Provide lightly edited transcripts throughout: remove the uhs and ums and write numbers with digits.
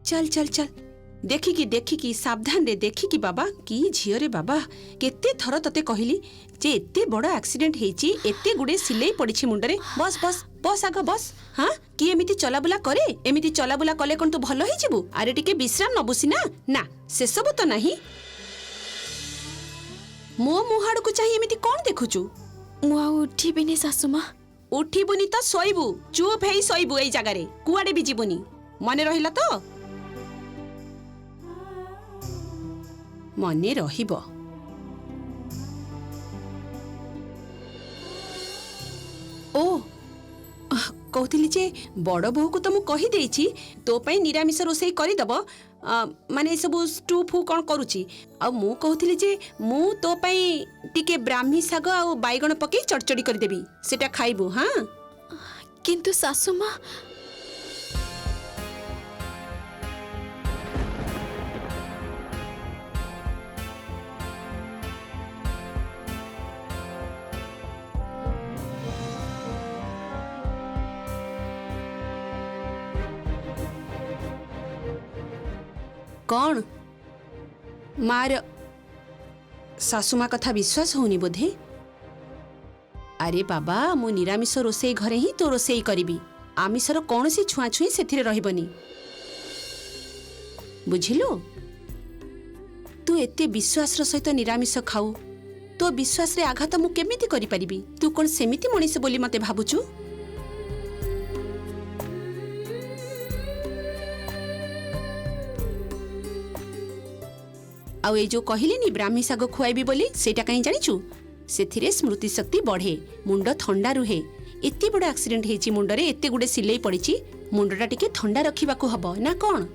चल चल चल देखिकी सावधान रे देखिकी बाबा की झियो रे बाबा केते थर तते कहली जे एते बड़ एक्सीडेंट हेची एते गुडे सिलेई पड़िछि मुंडरे बस बस बस आग बस हाँ कि एमिति चलाबुला करे एमिति चलाबुला कले कोन तू भलो होई जिवु अरे टिके विश्राम नबुसी ना ना से सब तो नहीं मो मुहाड़ को चाहिए एमिति कोन देखुचु मु आ उठिबिनी सासुमा उठिबुनी तो सोइबु चुप हेई सोइबु एई जगह रे कुआडे भी जीवुनी मने रहिला तो मने रहिबो ओ कहती जे बड़ बो को तो मु कही देछि तो पई निरामिष रोसई करी दबो माने सब स्टू फू कौन करूची आ मु कहती जे मु तो पई टिके ब्राह्मी साग आ बैगण पके चड़चड़ी कर देबी सेटा खाइबू हां किंतु सासुमा कौन मार सासुमा कथा विश्वास होनी बोधे अरे बाबा मु निरामिष रोसई घरे ही तो रोसई करी आमिषर कौन सी छुआ छुई से रही बुझिलु तू एते विश्वास सहित निरामिष खाऊ तो विश्वास रे आघात मु केमिति करि परिबी तू कौन सेमिति मनीष बोली मते भाबुचु आउ ए जो कहली ब्राह्मी साग खुआबी बोली सेटा कहीं जानिचु सेथिरे स्मृति शक्ति बढ़े मुंड ठंडा रुहे एते बड़ एक्सीडेंट हेची मुंडरे एते गुडे सिलेई पड़िची मुंडटा टिके ठंडा रखिबाकू हबो ना कोन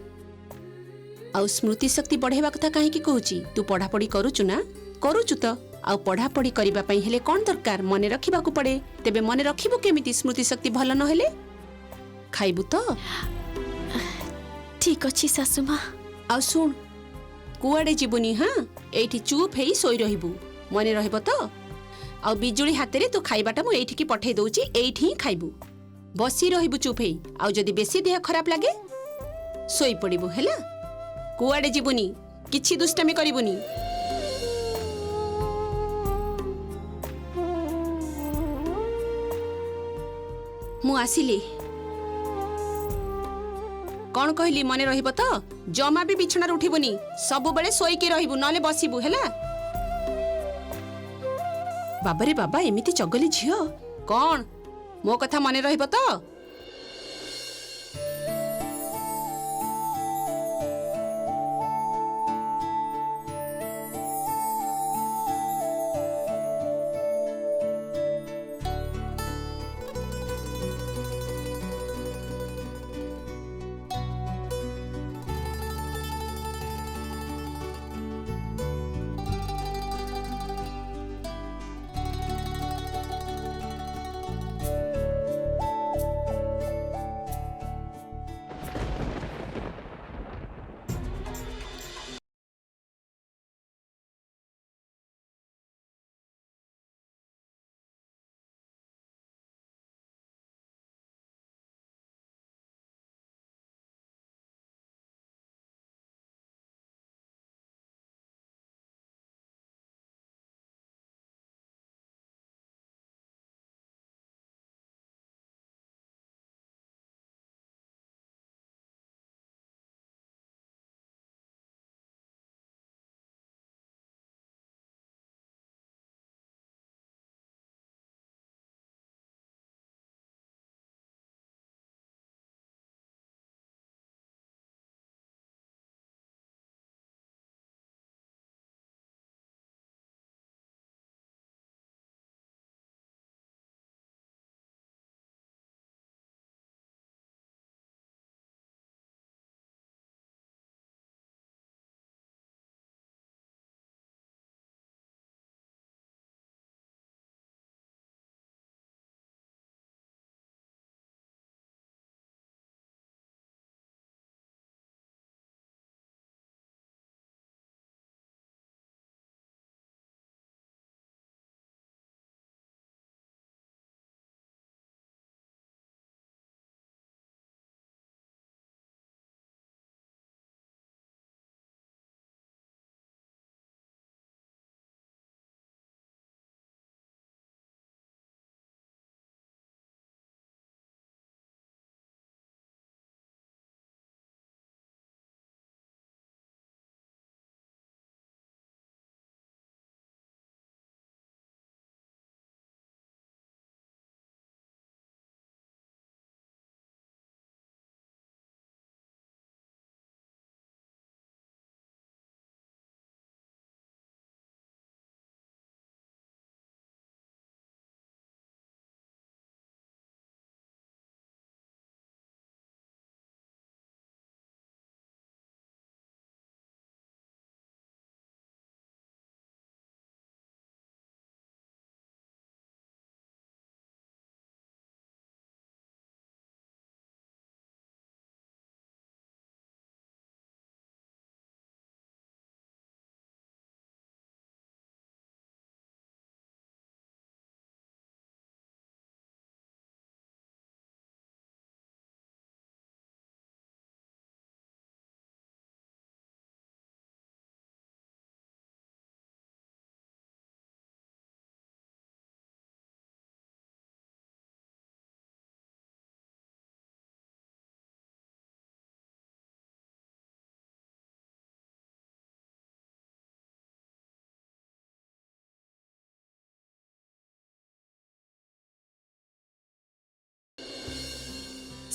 आउ स्मृति शक्ति बढ़ेबा कथा काहे की कहूची तू पढ़ा पढ़ी करूचु ना करूचु तो आउ पढ़ा पढ़ी करिबा पई हेले कोन दरकार मने रखिबाकू पड़े तेबे मने रखिबो केमिति स्मृति शक्ति भल न हेले खाइबू तो ठीक अछि सासुमा आउ सुन कुआडे जीवनी हाँ एठी चुप हेई सोई रहिबू मने रहबो तो आ बिजुली हाथ रे तू खाइबाटा मु एठी की पठे दउची एठी खाइबू बसी रहिबू चुप हेई आ जदी बेसी देह खराब लागे सोई पड़िबू हैला कुआडे जीवनी किछि दुष्टामी करिबुनी मु आसिली कौन कहली मने रहिबो तो जमा भी बिछणार उठिबुनी सब बेले सोई के रहिबू नले बसिबू हैला बाबा रे बाबा एमिति चगली झियो कौन मो कथा मने रहिबो तो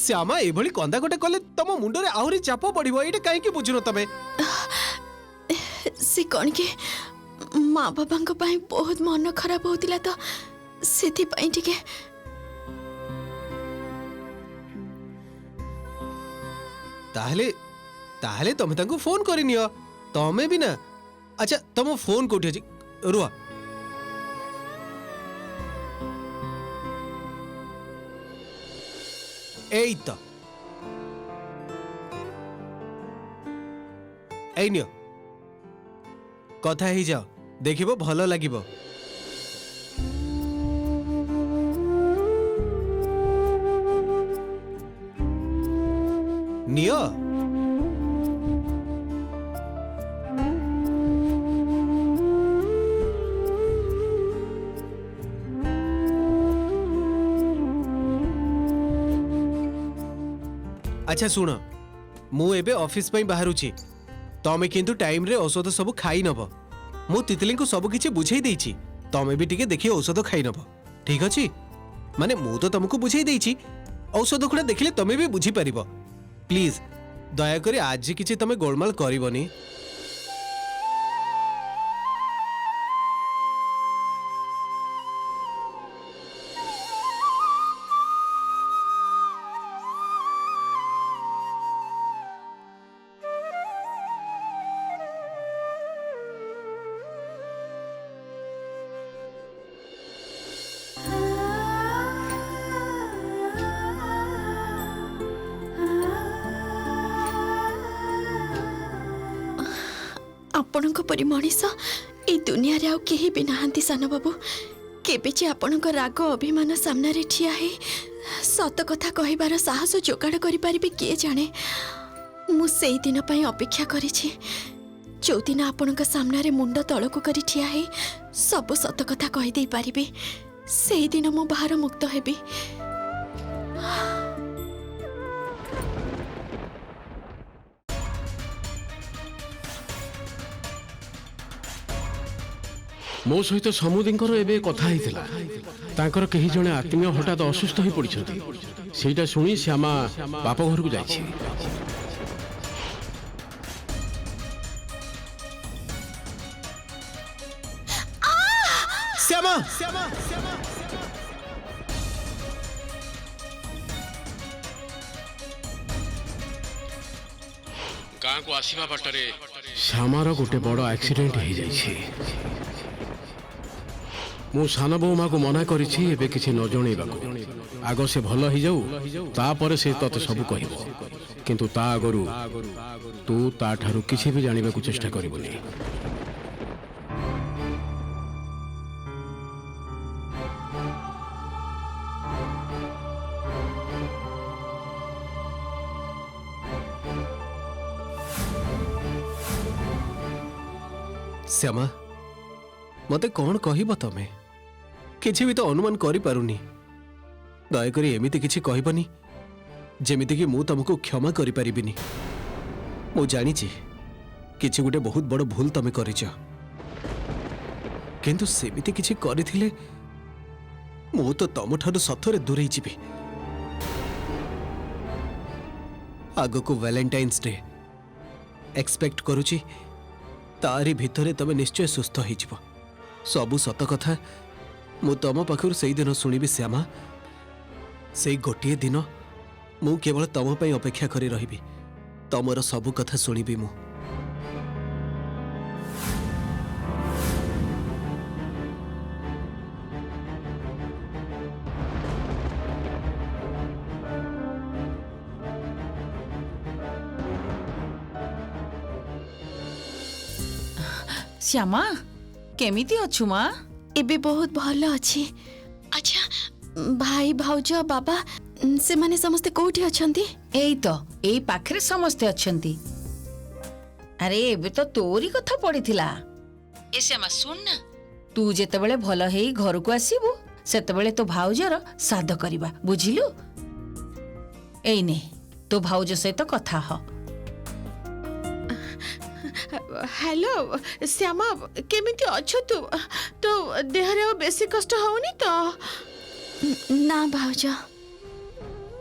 श्यामा एभली कंदा गोटे कले तम मुंडरे आहुरी चाप पड़िबो एटा काहे की बुझुनो तमे से कौन के माँ बाबा पाई बहुत मन खराब होतिला तो सेथि पाई टिके ताहले ताहले तमे तांको फोन करिनियो तमे भी ना। अच्छा तम फोन कोठी अछि रुआ एई त एई नियो कथा ही जाओ देखिबो भलो लागिबो। नियो अच्छा सुन मु एबे ऑफिस पई बाहरुची तमे किंतु टाइम रे औषध सब खाई नब मु तितली को सब किछि बुझाई देइछि तमे भी टिके देखि औषध खाई नब ठीक अछि माने मु तो तुमको बुझाई देइछि औषध खुणा देखिले तमे भी बुझी परिबो प्लीज दया करी आज किछि तमे गोलमाल करिवनी। आपण परी मनीष ए दुनिया रे आउ केही भी नहांती सान बाबू केबे जे आपण राग अभिमान सामने रे ठिया है सत कथा कहबार साहस जोगाड़ करि परिबे के जाने मु सेई दिन पई अपेक्षा करिछि जो दिन आपण सामने रे मुंड तळको करि ठिया है सब सत कथा कहि दे परिबे सेई दिन मु बाहर मुक्त हेबी। मो सहित समुदींकर एबे कथा हितला तांकर कही जने आत्मीय हठात असुस्थ हो पड़िछथि सेटा सुनी श्यामा बाप घर को जाइछि। श्यामा गाँ को आसीबा बाटरे श्यामार गोटे बड़ एक्सीडेंट हो जाइछि मु सान बौमा को मना करिछि एबे किछि न जणैबाकू आगो से भल ही जाऊ तापर से तते सब कहबो किंतु ता आगरु तू ता ठारू किछि भी जानिबा को चेष्टा करिबोनी। श्यामा मते कौन कहब तमे किछि भी तो अनुमान करि पारुनी दयाकरी एमिति किछि कहबनी जेमिति कि मु तुमको क्षमा करि परिबिनी। मु जानि छी किछि गुटे बहुत बड़ भूल तमे करिछ किंतु सेमिति किछि करिथिले मु तो तम ठारू सथरे दूरे जिबी। आगो को वैलेंटाइन्स डे एक्सपेक्ट करूची तारी भितरे तमे निश्चय सुस्थ हो जिवो सबु सत कथा मु तम पाखर से दिन शुणिबी श्यामा से गोटे दिन मु केवल तम पई अपेक्षा करी रहिबी तमर सबु कथा शुणिबी मु। श्यामा केमिति अछु माँ एबे बहुत भल अछि। अच्छा भाई भाउज बाबा से माने समस्ते कोठी अछंती? एई तो एई पाखरे समस्ते अछंती। अरे एबे तो तोरी कथा पड़िथिला। ए श्यामा सुन ना तू जेतेबेले भल हेई घर को आसीबु सेतेबेले तो भाउजर साध करिबा बुझिलु। एई ने तो भाउज सहित कथा ह। हेलो श्यामा केमिति अछ तू तो देहरे बेसी कष्ट होनी तो? ना भाउज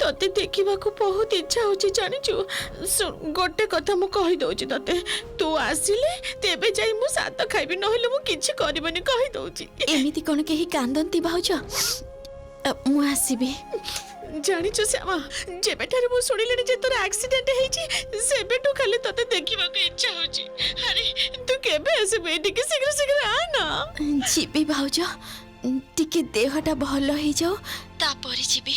तते देखा बहुत इच्छा हो जानिचु गोटे कथा मु कहि दउची तते तू आसिले तेबे जाई मु सात खाइबी नहले मु किछि करबनी कहि दउची एमिति कोन केही कांदंती भाउज मु आसीबी जानिचु श्यामा जेबेठारे मु सुनिलेनी जे तोर एक्सीडेंट हेची सेबेटु खाली तते देखिबा को इच्छा होची अरे तू केबे आसीबे टिके शीघ्र शीघ्र आ ना जीबी भाउज टिके देहटा भल हो जाओ तापर जीबी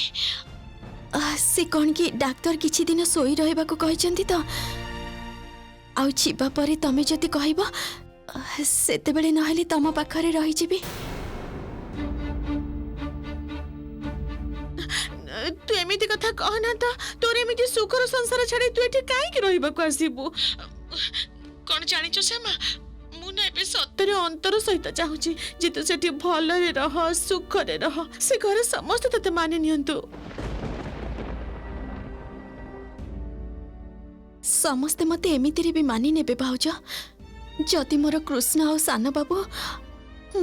से कौन कि डाक्तर किछि दिन सोई रहबा को कहचंती तो आउ जीबा परे तमे जति कहबो सेते बेले नहले तम पाखरे रही जीबी तू एमिति कथा कहना तो तोर एमिति सुखर संसार छाड़ी तू एठी काई कि रहबा को आसीबू कोन जानिचो श्यामा मु ना एबे सत्तरे अंतर सहित चाहूची जे तू सेठी भलरे रह सुखरे रह से घरे समस्त तते मानि नियंतु समस्ते मते एमितिरे भी मानि नेबे भाउज जदि मोर कृष्ण और सान बाबू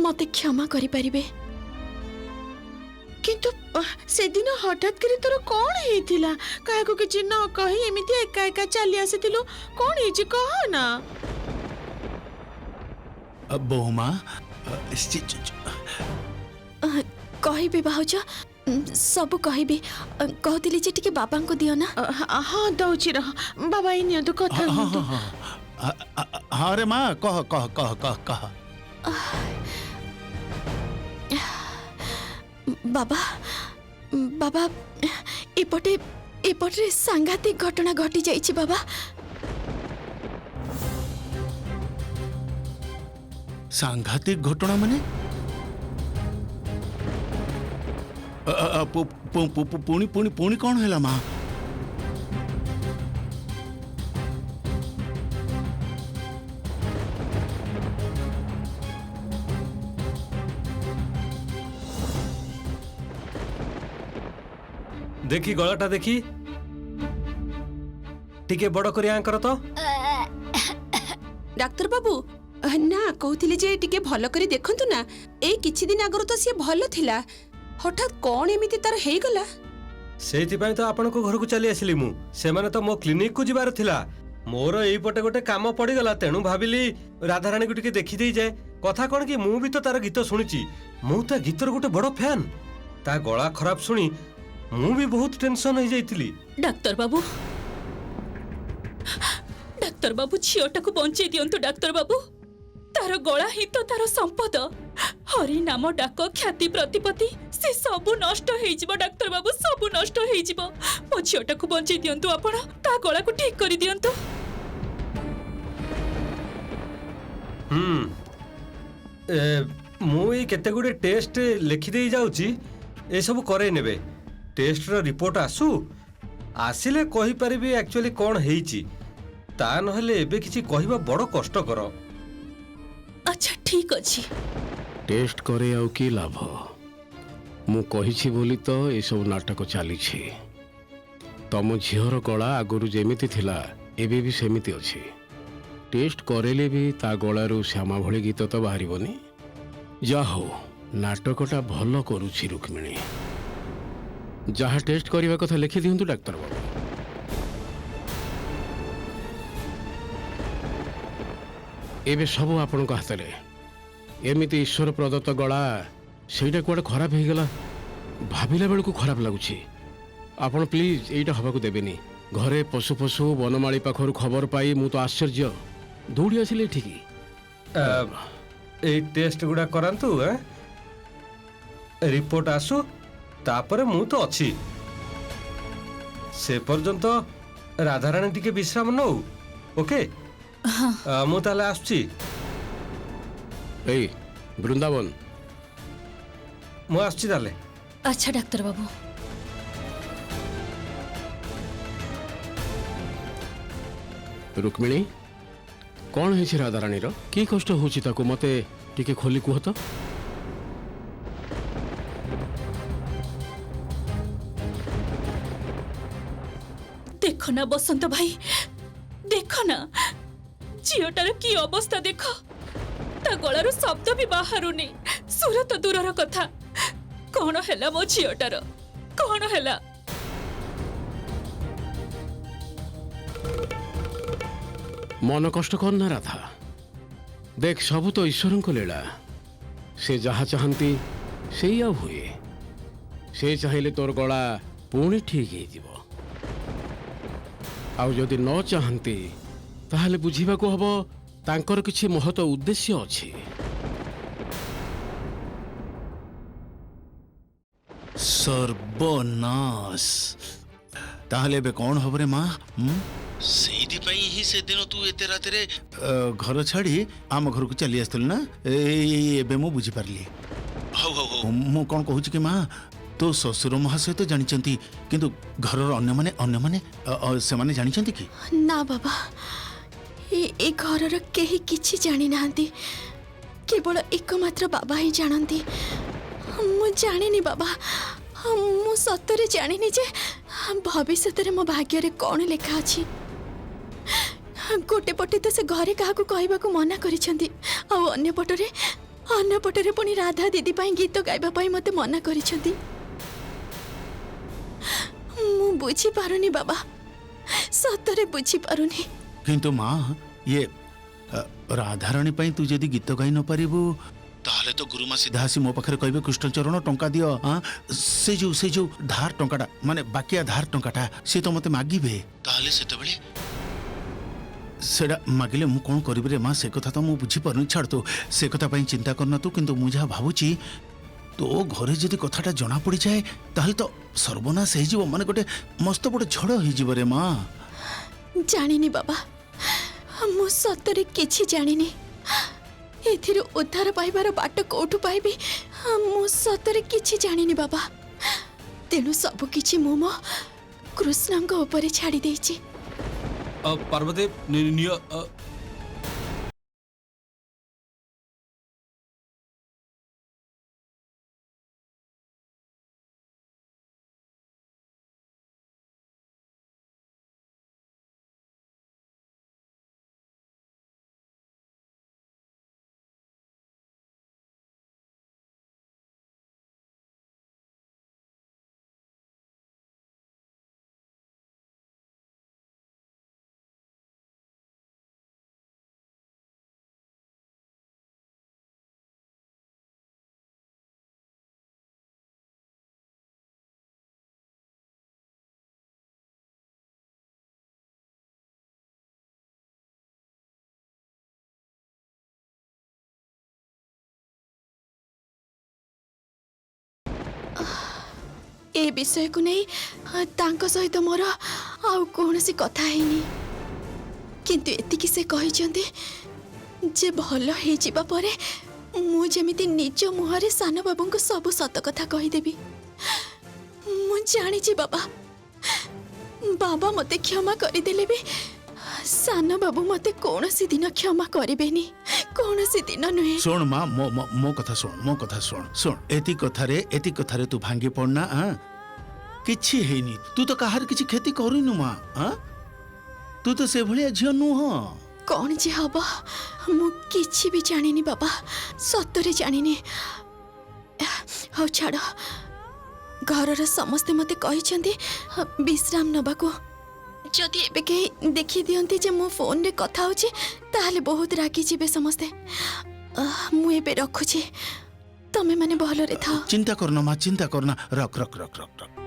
मते क्षमा करि परिबे किंतु से दिन हठात करे तोर कोन हेथिला काहे को किछि न कहि एमिति एका एका चली आसीतिलु कोन हेछि कह ना बहुमा कहबे भाउज सब कहबे कहतिली जे टिके बाबा को दियो ना हाँ दउची रह बाबा इ नियंतु कथा हुंतु हाँ रे माँ कह कह कह कह कह बाबा बाबा एपटे एपटे सांघातिक घटना घटी जाइछि बाबा सांघातिक घटना माने पुणी पुणी पुणी कौन है माँ देखी गलाटा देखी टिके बड़ करी आंकर तो डाक्तर बाबू ना कहूଥିଲି ଯେ ଟିକେ ଭଲ କରି ଦେଖନ୍ତୁ ନା ଏଇ କିଛି ଦିନ ଆଗରୁ ତ ସିଏ ଭଲ ଥିଲା ହଠାତ୍ କଣ ଏମିତି ତାର ହେଇଗଲା ସେଇଥିପାଇଁ ତ ଆପଣଙ୍କ ଘରକୁ ଚାଲି ଆସିଲି ମୁଁ ସେମାନେ ତ ମୋ କ୍ଲିନିକ କୁ ଯିବାର ଥିଲା ମୋର ଏଇପଟେ ଗୋଟେ କାମ ପଡ଼ିଗଲା ତେଣୁ ଭାବିଲି ରାଧାରାଣୀକୁ ଟିକେ ଦେଖିଦେଇ ଯାଏ କଥା କଣ କି ମୁଁ ବି ତ ତାର ଗୀତ ଶୁଣିଛି ମୁଁ ତା ଗୀତର ଗୋଟେ ବଡ଼ ଫ୍ୟାନ୍ ତା ଗଳା ଖରାପ ଶୁଣି ମୁଁ ବି ବହୁତ ଟେନସନ ହେଇଯାଇଥିଲି डाक्तर बाबू झीटाକୁ बंचे दियंतु डाक्तर बाबू तार गला ही तो तार संपद हरि नाम डाक ख्याति प्रतिपत्ति से सबु नष्ट होइजिबो डाक्तर बाबू सबु नष्ट होइजिबो मो झीटाକୁ बंचे दियंतु आपण ता गला को ठीक करि दियंतु ମୁଁ ଏଇ କେତେ ଗୁଡେ ଟେଷ୍ଟ ଲେଖି ଦେଇ ଯାଉଛି ଏସବୁ କରେଇ ନେବେ टेस्ट रिपोर्ट आसू आसिले कहि परिबे एक्चुअली कौन हेइची ता नहले एबे किछि कहिबा बड़ कष्ट कर अच्छा ठीक अछि टेस्ट करे आउ की लाभ मु कहिछि बोली तो ए सब नाटक चली तम झीर गला आगुरु जेमिति थिला एबे भी सेमिति अछि टेस्ट करेले भी ता गलारू श्यामा भली गीत तो बाहरिबनी जा हो नाटकटा भल करूछि रुक्मिणी जहाँ टेस्ट करने कथा लिखि दिंतु डाक्तर बाबू एबे सब आपण हाथ में एमती ईश्वर प्रदत्त गला से कौटे खराब हो गला भाविला बेलू खराब लगुच आपण प्लीज यहीटा हवा को देवेनि घरे पशु पशु वनमाली पाखर खबर पाई मु तो आश्चर्य दौड़ी आसिले ठीक टेस्ट गुड़ा करंतु रिपोर्ट आसू तापरे मु तो अच्छी से पर्यंत राधाराणी टिके विश्राम नौ ओके मु ताले आसुची ए वृंदावन मु आसुची ताले अच्छा डाक्तर बाबू रुक्मिणी कौन है राधाराणी रो की कष्ट होची ताको मते टिके खोली कुह तो देखो ना बसंत भाई देखो ना झीटार की अवस्था देख ता गलार शब्द भी बाहरुनी सुर तो दूरर कथा कौन हैला मो झीटार कौन हैला मन कष्ट करना राधा देख सबू तो ईश्वर को लीला से जहा चाहती से हुए से चाहिए तोर गला पुणी ठीक हो आउ जदि न चाहती ताहले बुझीबा को हबो तांकर किछि महत उद्देश्य अछि। सर्वनाश ताहले एबे कौन हब रे माँ ସେଇଥିପାଇଁ ହିଁ ସେଦିନ ତୁ ଏତେ ରାତିରେ ଘର ଛାଡ଼ି ଆମ ଘରକୁ ଚାଲି ଆସିଥିଲୁ ନା ଏବେ ମୁଁ ବୁଝିପାରିଲି। ହଉ ହଉ ହଉ ମୁଁ କ'ଣ କହୁଛି କି ମା ତୋ ଶ୍ୱଶୁର ମହାଶୟ ତ ଜାଣିଛନ୍ତି କିନ୍ତୁ ଘରର ଅନ୍ୟମାନେ ସେମାନେ ଜାଣିଛନ୍ତି କି? ନା ବାବା ଏ ଘରର କେହି କିଛି ଜାଣି ନାହାନ୍ତି କେବଳ ଏକମାତ୍ର ବାବା ହିଁ ଜାଣନ୍ତି। ମୁଁ ଜାଣିନି ବାବା ମୁଁ ସତରେ ଜାଣିନି ଯେ ଭବିଷ୍ୟତରେ ମୋ ଭାଗ୍ୟରେ କ'ଣ ଲେଖା ଅଛି। ଗୋଟେ ପଟେ ତ ସେ ଘରେ କାହାକୁ କହିବାକୁ ମନା କରିଛନ୍ତି ଆଉ ଅନ୍ୟପଟରେ ପୁଣି ରାଧା ଦିଦି ପାଇଁ ଗୀତ ଗାଇବା ପାଇଁ ମୋତେ ମନା କରିଛନ୍ତି। ମୁଁ ବୁଝିପାରୁନି ବାବା ସତରେ ବୁଝିପାରୁନି। କିନ୍ତୁ ମା ଇଏ ରାଧାରାଣୀ ପାଇଁ ତୁ ଯଦି ଗୀତ ଗାଇ ନ ପାରିବୁ ତାହେଲେ ତ ଗୁରୁମା ସିଧା ଆସି ମୋ ପାଖରେ କହିବେ କୃଷ୍ଣଚରଣ ଟଙ୍କା ଦିଅ ସେ ଯୋଉ ଧାର ଟଙ୍କାଟା ମାନେ ବାକିଆ ଧାର ଟଙ୍କାଟା ସେ ତ ମତେ ମାଗିବେ ତାହେଲେ ସେତେବେଳେ ସେଟା ମାଗିଲେ ମୁଁ କ'ଣ କରିବି ରେ ମା ସେ କଥା ତ ମୁଁ ବୁଝିପାରୁନି ଛାଡ଼ ତୁ ସେ କଥା ପାଇଁ ଚିନ୍ତା କରନା ତୁ କିନ୍ତୁ ମୁଁ ଯାହା ଭାବୁଛି ତୋ ଘରେ ଯଦି କଥାଟା ଜଣା ପଡ଼ିଯାଏ ତାହେଲେ ତ ସର୍ବନାଶ ହେଇଯିବ ମାନେ ଗୋଟେ ମସ୍ତ ବଡ଼ ଝଡ଼ ହେଇଯିବ ରେ ମା। ଜାଣିନି ବାବା ମୁଁ ସତରେ କିଛି ଜାଣିନି ଏଥିରୁ ଉଦ୍ଧାର ପାଇବାର ବାଟ କୋଉଠୁ ପାଇବି ମୁଁ ସତରେ କିଛି ଜାଣିନି ବାବା ତେଣୁ ସବୁ କିଛି ମୁଁ ମୋ କୃଷ୍ଣଙ୍କ ଉପରେ ଛାଡ଼ି ଦେଇଛି। ପାର୍ବତୀ ନିୟ ए विषय को नहीं तांको सहित मोर आउ कौनसी कथा हैनी किंतु एतिकी से कहिसंती जे भलो हे जिबा परे मु जेमिति निज मुहरे सान बाबू को सब सत कथा कहि देबी। मु जानि छी बाबा बाबा मते क्षमा करि देले भी सान बाबू मते कौनसी दिन क्षमा करिबेनी कौनसी दिन नुहे। सुन माँ मो कथा सुन एति कथारे तू भांगी पड़ना किछि हेनी तू तो काहार किछि खेती करिनु माँ तू तो से भलिया झियो नुह। कौन जे हबा मु किछि भी जानिनी बाबा सतरे जानिनी। हौ छाड़ घरर समस्ते मते कहिसंती विश्राम नबाको जदि एबे के देखि दियंती जे मो फोन रे कथा होची ताहले बहुत रागी जिबे समस्ते। मु एबे रखुची तमे माने भलो रे था। चिंता करना माँ चिंता करना रख रख रख रख रख